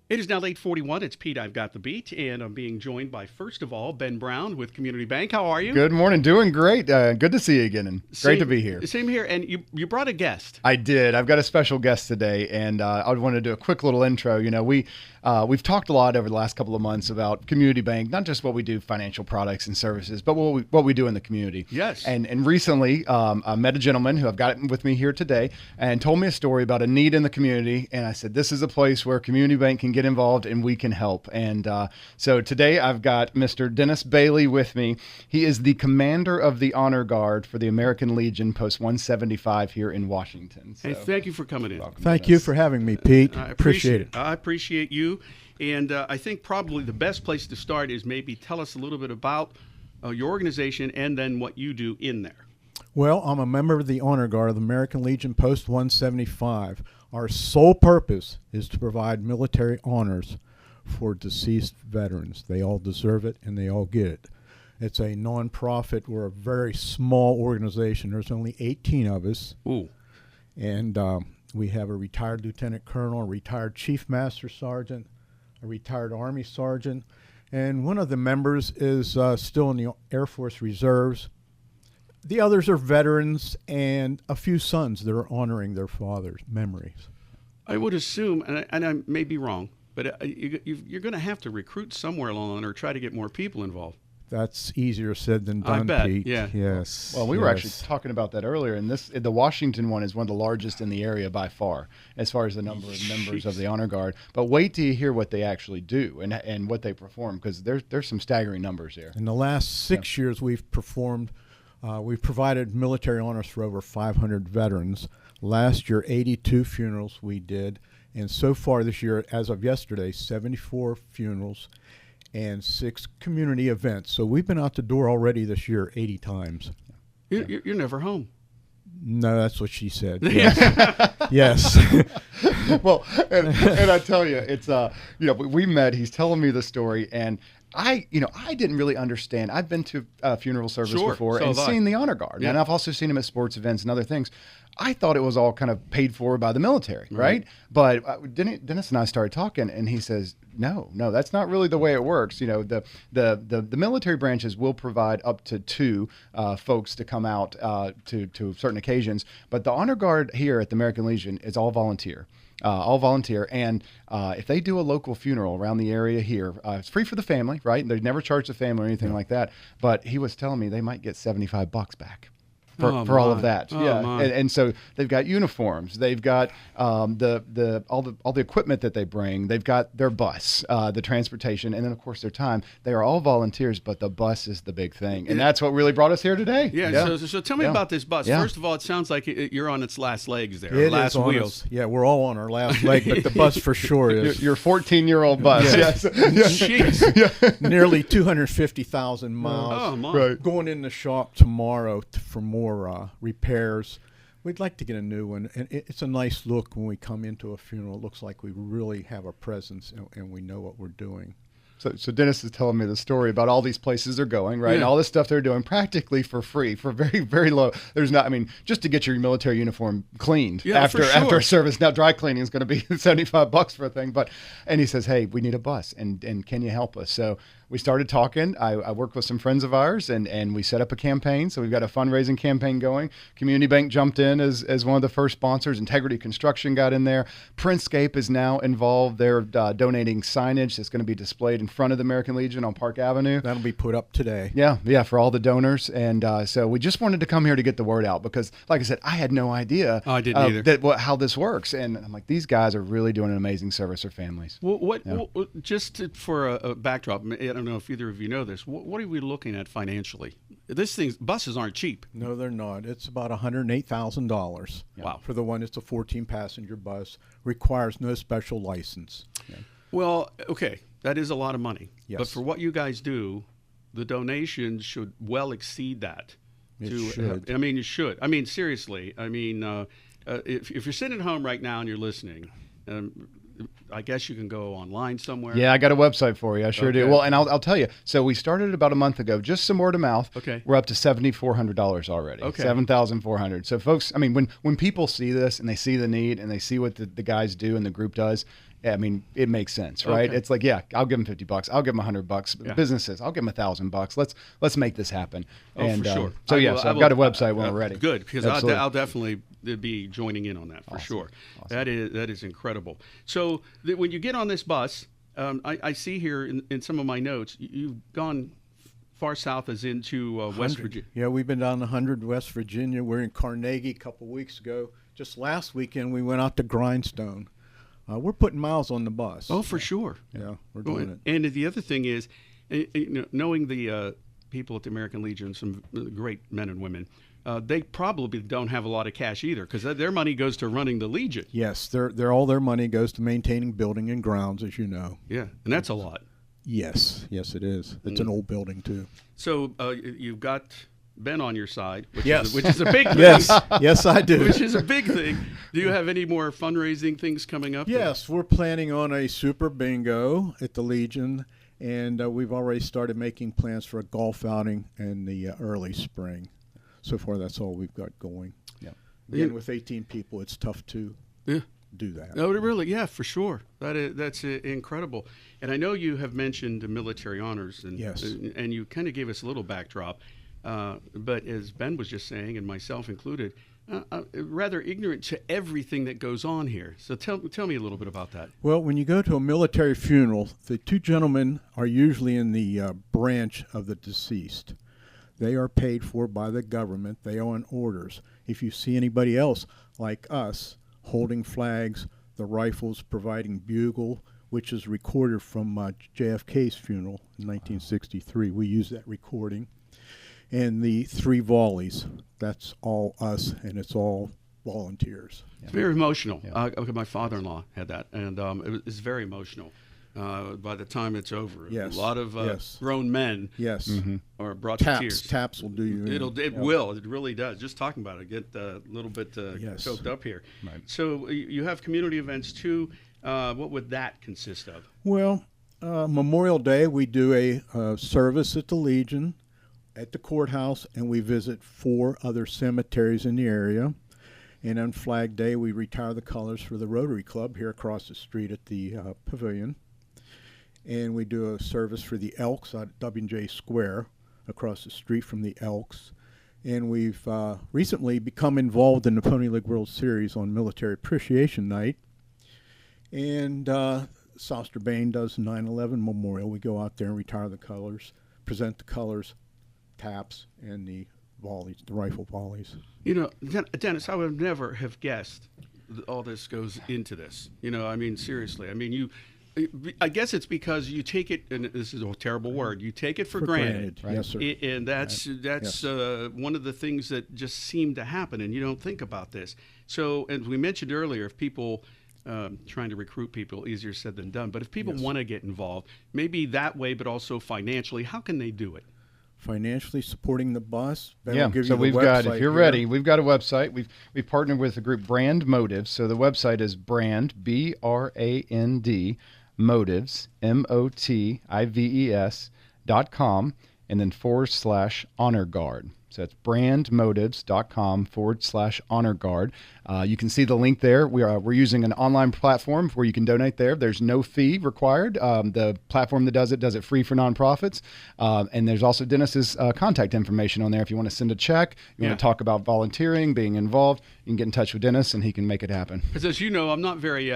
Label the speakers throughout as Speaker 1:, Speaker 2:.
Speaker 1: It is now 8:41. It's Pete. I've got the beat, and I'm being joined by, first of all, Ben Brown with Community Bank. How are you?
Speaker 2: Good morning. Doing great. Good to see you again, and great to be here.
Speaker 1: Same here. And you brought a guest.
Speaker 2: I did. I've got a special guest today, and I want to do a quick little intro. You know, we've talked a lot over the last couple of months about Community Bank, not just what we do, financial products and services, but what we do in the community.
Speaker 1: Yes.
Speaker 2: And recently, I met a gentleman who I've got with me here today, and told me a story about a need in the community. And I said, this is a place where Community Bank can get involved, and we can help. And so today, I've got Mr. Dennis Bailey with me. He is the commander of the Honor Guard for the American Legion, Post 175 here in Washington. So,
Speaker 1: hey, thank you for coming in.
Speaker 3: Thank you for having me, Pete.
Speaker 1: I
Speaker 3: appreciate it.
Speaker 1: I appreciate you. And I think probably the best place to start is maybe tell us a little bit about your organization and then what you do in there.
Speaker 3: Well, I'm a member of the Honor Guard of the American Legion Post 175. Our sole purpose is to provide military honors for deceased veterans. They all deserve it, and they all get it. It's a nonprofit. We're a very small organization. There's only 18 of us.
Speaker 1: Ooh.
Speaker 3: And we have a retired lieutenant colonel, a retired chief master sergeant, a retired Army sergeant, and one of the members is still in the Air Force Reserves. The others are veterans and a few sons that are honoring their father's memories.
Speaker 1: I would assume, and I may be wrong, but you're going to have to recruit somewhere along or try to get more people involved.
Speaker 3: That's easier said than done,
Speaker 1: I bet.
Speaker 3: Pete.
Speaker 1: Yeah.
Speaker 3: Yes.
Speaker 2: Well, we were actually talking about that earlier, and the Washington one is one of the largest in the area by far, as far as the number of members of the Honor Guard. But wait till you hear what they actually do and what they perform, because there's some staggering numbers there.
Speaker 3: In the last 6 years, we've provided military honors for over 500 veterans. Last year, 82 funerals we did, and so far this year, as of yesterday, 74 funerals and 6 community events. So we've been out the door already this year 80 times.
Speaker 1: You're never home.
Speaker 3: No, that's what she said. Yes. Yes.
Speaker 2: Well, and I tell you, it's we met. He's telling me the story, and I didn't really understand. I've been to a funeral service before and seen the Honor Guard, and I've also seen him at sports events and other things. I thought it was all kind of paid for by the military, right? But Dennis and I started talking, and he says, no, that's not really the way it works. You know, the military branches will provide up to 2 folks to come out to certain occasions, but the Honor Guard here at the American Legion is all volunteer. And if they do a local funeral around the area here, it's free for the family, right? They never charge the family or anything like that. But he was telling me they might get $75 back for all of that. And so they've got uniforms, they've got all the equipment that they bring, they've got their bus, the transportation, and then of course their time. They are all volunteers, but the bus is the big thing, and that's what really brought us here today.
Speaker 1: So tell me about this bus. First of all, it sounds like you're on its last legs there,
Speaker 3: it
Speaker 1: last wheels.
Speaker 3: Yeah, we're all on our last leg, but the bus for sure is.
Speaker 2: Your 14-year-old bus. Yes.
Speaker 1: Jeez.
Speaker 3: Nearly 250,000 miles.
Speaker 1: Oh, my.
Speaker 2: Right.
Speaker 3: Going in the shop tomorrow for more repairs. We'd like to get a new one, and it's a nice look when we come into a funeral. It looks like we really have a presence and we know what we're doing.
Speaker 2: So Dennis is telling me the story about all these places they're going, right?
Speaker 1: Yeah.
Speaker 2: And all this stuff they're doing practically for free, for very, very low. There's not, just just to get your military uniform cleaned after a service. Now, dry cleaning is going to be $75 for a thing. And he says, hey, we need a bus, and can you help us? So we started talking. I worked with some friends of ours, and we set up a campaign. So we've got a fundraising campaign going. Community Bank jumped in as one of the first sponsors. Integrity Construction got in there. Printscape is now involved. They're donating signage that's going to be displayed in front of the American Legion on Park Avenue.
Speaker 3: That'll be put up today.
Speaker 2: Yeah, for all the donors. And so we just wanted to come here to get the word out because, like I said, I had no idea
Speaker 1: I didn't either.
Speaker 2: How this works. And I'm like, these guys are really doing an amazing service for families.
Speaker 1: Well, for a backdrop, I don't know if either of you know this, what are we looking at financially? Buses aren't cheap.
Speaker 3: No, they're not. It's about $108,000.
Speaker 1: Wow.
Speaker 3: For the one, it's a 14-passenger bus. Requires no special license.
Speaker 1: Okay. Well, okay, that is a lot of money.
Speaker 3: Yes.
Speaker 1: But for what you guys do, the donations should well exceed that.
Speaker 3: It should.
Speaker 1: You should. Seriously. If you're sitting at home right now and you're listening, I guess you can go online somewhere.
Speaker 2: Yeah, I got a website for you. I sure do.
Speaker 1: Okay.
Speaker 2: Well, and I'll tell you. So we started about a month ago, just some word of mouth.
Speaker 1: Okay.
Speaker 2: We're up to $7,400 already.
Speaker 1: Okay.
Speaker 2: $7,400. So folks, when people see this and they see the need and they see what the guys do and the group does, I mean, it makes sense, right?
Speaker 1: Okay.
Speaker 2: It's like, yeah, I'll give them $50. I'll give them $100.
Speaker 1: Yeah.
Speaker 2: Businesses, I'll give them $1,000. Let's make this happen.
Speaker 1: Oh, for sure.
Speaker 2: So I've got a website when we're ready.
Speaker 1: Good, because
Speaker 2: Absolutely.
Speaker 1: I'll definitely be joining in on that for sure.
Speaker 2: Awesome.
Speaker 1: That is incredible. So when you get on this bus, I see here in some of my notes, you've gone far south as into West Virginia.
Speaker 3: Yeah, we've been down to 100 West Virginia. We're in Carnegie a couple weeks ago. Just last weekend, we went out to Grindstone. We're putting miles on the bus.
Speaker 1: Oh, for sure.
Speaker 3: Yeah, we're doing it.
Speaker 1: And the other thing is, knowing the people at the American Legion, some great men and women, they probably don't have a lot of cash either, because their money goes to running the Legion.
Speaker 3: Yes, they're all their money goes to maintaining building and grounds, as you know.
Speaker 1: Yeah, and that's a lot.
Speaker 3: Yes, it is. It's an old building too.
Speaker 1: So you've got Ben on your side, which
Speaker 3: Yes.
Speaker 1: is a big thing.
Speaker 3: Yes, I do.
Speaker 1: Which is a big thing. Do you have any more fundraising things coming up?
Speaker 3: Yes, we're planning on a super bingo at the Legion, and we've already started making plans for a golf outing in the early spring. So far, that's all we've got going.
Speaker 2: Yeah.
Speaker 3: Again, with 18 people, it's tough to do that.
Speaker 1: No, really, yeah, for sure. That's incredible. And I know you have mentioned the military honors, and
Speaker 3: Yes.
Speaker 1: and you kind of gave us a little backdrop. But as Ben was just saying, and myself included, rather ignorant to everything that goes on here. So tell me a little bit about that.
Speaker 3: Well, when you go to a military funeral, the two gentlemen are usually in the branch of the deceased. They are paid for by the government. They are on orders. If you see anybody else like us holding flags, the rifles providing bugle, which is recorded from JFK's funeral in 1963. We use that recording. And the 3 volleys, that's all us, and it's all volunteers.
Speaker 1: It's very emotional.
Speaker 2: Yeah.
Speaker 1: My father-in-law had that, and it's very emotional. By the time it's over,
Speaker 3: Yes.
Speaker 1: a lot of
Speaker 3: Yes.
Speaker 1: grown men
Speaker 3: Yes.
Speaker 1: are brought to tears.
Speaker 3: Taps will do you in.
Speaker 1: It will. It really does. Just talking about it, get a little bit
Speaker 3: Yes.
Speaker 1: choked up here.
Speaker 2: Right.
Speaker 1: So you have community events too. What would that consist of?
Speaker 3: Well, Memorial Day, we do a service at the Legion, at the courthouse, and we visit 4 other cemeteries in the area. And on Flag Day, we retire the colors for the Rotary Club here across the street at the pavilion. And we do a service for the Elks at W&J Square across the street from the Elks. And we've recently become involved in the Pony League World Series on Military Appreciation Night. And Soster Bain does 9/11 Memorial. We go out there and retire the colors, present the colors, taps, and the volleys, the rifle volleys.
Speaker 1: You know, Dennis, I would never have guessed all this goes into this. I mean, seriously. I mean, I guess it's because you take it, and this is a terrible word, you take it for granted.
Speaker 3: Right. Yes, sir.
Speaker 1: And that's one of the things that just seem to happen, and you don't think about this. So, as we mentioned earlier, if people trying to recruit people, easier said than done. But if people want to get involved, maybe that way, but also financially, how can they do it?
Speaker 3: Financially supporting the bus. Ben
Speaker 2: Yeah,
Speaker 3: will give
Speaker 2: so
Speaker 3: you the
Speaker 2: we've got, if
Speaker 3: website
Speaker 2: you're
Speaker 3: here.
Speaker 2: ready, we've got a website. We've partnered with the group Brand Motives. So the website is brand, BRAND, motives, MOTIVES.com, and then /honor guard. So it's brandmotives.com/honor guard. You can see the link there. We're using an online platform where you can donate there. There's no fee required. The platform that does it free for nonprofits. And there's also Dennis's contact information on there. If you want to send a check, you want to talk about volunteering, being involved, you can get in touch with Dennis and he can make it happen.
Speaker 1: Because as you know, I'm not very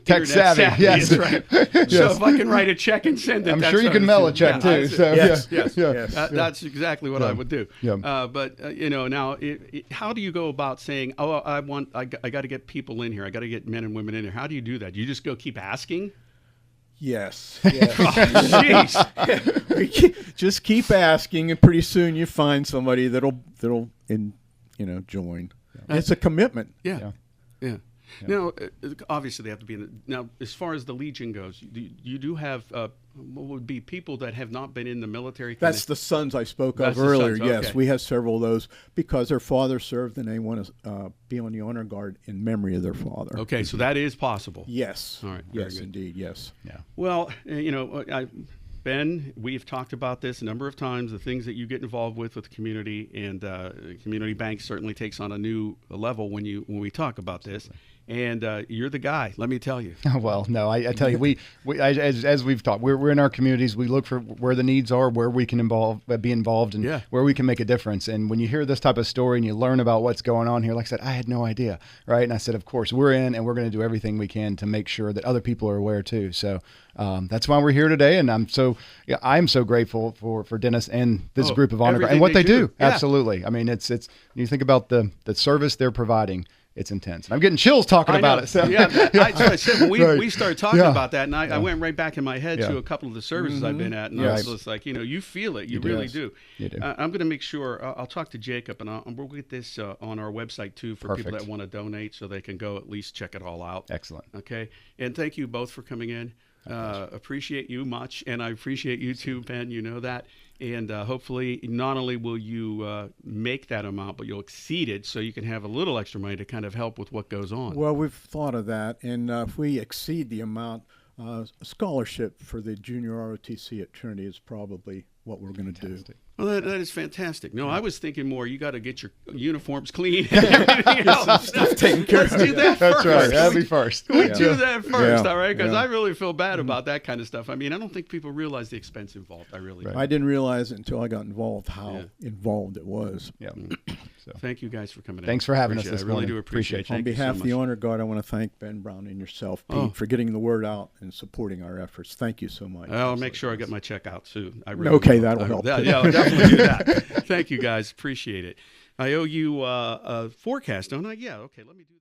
Speaker 2: tech savvy. Yes.
Speaker 1: That's right.
Speaker 2: Yes.
Speaker 1: So if I can write a check and send it,
Speaker 2: I'm
Speaker 1: that's
Speaker 2: sure you
Speaker 1: what
Speaker 2: can
Speaker 1: I
Speaker 2: mail
Speaker 1: do.
Speaker 2: a check too.
Speaker 1: Yes.
Speaker 2: So,
Speaker 1: Yes.
Speaker 3: Yes.
Speaker 1: That's exactly what I would do.
Speaker 2: Yeah.
Speaker 1: But now, how do you go about saying, "Oh, I got to get people in here. I got to get men and women in here." How do you do that? Do you just go keep asking?
Speaker 3: Yes.
Speaker 1: Jeez.
Speaker 3: Just keep asking, and pretty soon you find somebody that'll join. It's a commitment.
Speaker 1: Yeah. Now, obviously, they have to be in the, now, as far as the Legion goes, you do have what would be people that have not been in the military.
Speaker 3: That's the sons I spoke
Speaker 1: That's
Speaker 3: of
Speaker 1: the
Speaker 3: earlier.
Speaker 1: sons,
Speaker 3: Yes,
Speaker 1: okay.
Speaker 3: we have several of those because their father served and they want to be on the honor guard in memory of their father.
Speaker 1: Okay, so that is possible.
Speaker 3: Yes.
Speaker 1: All right, very
Speaker 3: Yes,
Speaker 1: good.
Speaker 3: indeed. Yes.
Speaker 2: Yeah.
Speaker 1: Well, Ben, we've talked about this a number of times, the things that you get involved with the community, and Community Bank certainly takes on a new level when we talk about this. And you're the guy, let me tell you.
Speaker 2: Well, no, I tell you, as we've talked, we're in our communities. We look for where the needs are, where we can be involved, and where we can make a difference. And when you hear this type of story and you learn about what's going on here, like I said, I had no idea, right? And I said, of course, we're in, and we're going to do everything we can to make sure that other people are aware too. So that's why we're here today, and I'm so grateful for Dennis and this group of Honor Guard and what they do. Yeah. Absolutely. I mean, it's when you think about the service they're providing. It's intense. And I'm getting chills talking about it. So.
Speaker 1: Yeah, I said when we started talking about that, and I went right back in my head to a couple of the services I've been at, and I was just like, you feel it. You really do.
Speaker 2: You do.
Speaker 1: I'm going to make sure, I'll talk to Jacob, and we'll get this on our website, too, for people that want to donate so they can go at least check it all out.
Speaker 2: Excellent.
Speaker 1: Okay. And thank you both for coming in. Appreciate you much, and I appreciate you too, Ben. You know that. And hopefully, not only will you make that amount, but you'll exceed it so you can have a little extra money to kind of help with what goes on.
Speaker 3: Well, we've thought of that. And if we exceed the amount, scholarship for the junior ROTC at Trinity is probably what we're going to do.
Speaker 1: Well, that is fantastic. No, I was thinking more, you got to get your uniforms clean and everything else.
Speaker 3: Taken care of.
Speaker 1: Let's do that first.
Speaker 2: That's right. That'd be first.
Speaker 1: We do that first, all right? Because I really feel bad about that kind of stuff. I mean, I don't think people realize the expense involved. I really don't.
Speaker 3: I didn't realize it until I got involved how involved it was.
Speaker 2: Yeah.
Speaker 1: So. Thank you guys for coming in.
Speaker 2: Thanks for having us this morning.
Speaker 1: I really do appreciate it.
Speaker 3: On behalf of the Honor Guard, I want to thank Ben Brown and yourself, Pete, for getting the word out and supporting our efforts. Thank you so much.
Speaker 1: I'll make sure I get my check out soon. I really
Speaker 3: okay, that'll help.
Speaker 1: Yeah, I'll definitely do that. Thank you, guys. Appreciate it. I owe you a forecast, don't I? Yeah, okay, let me do that.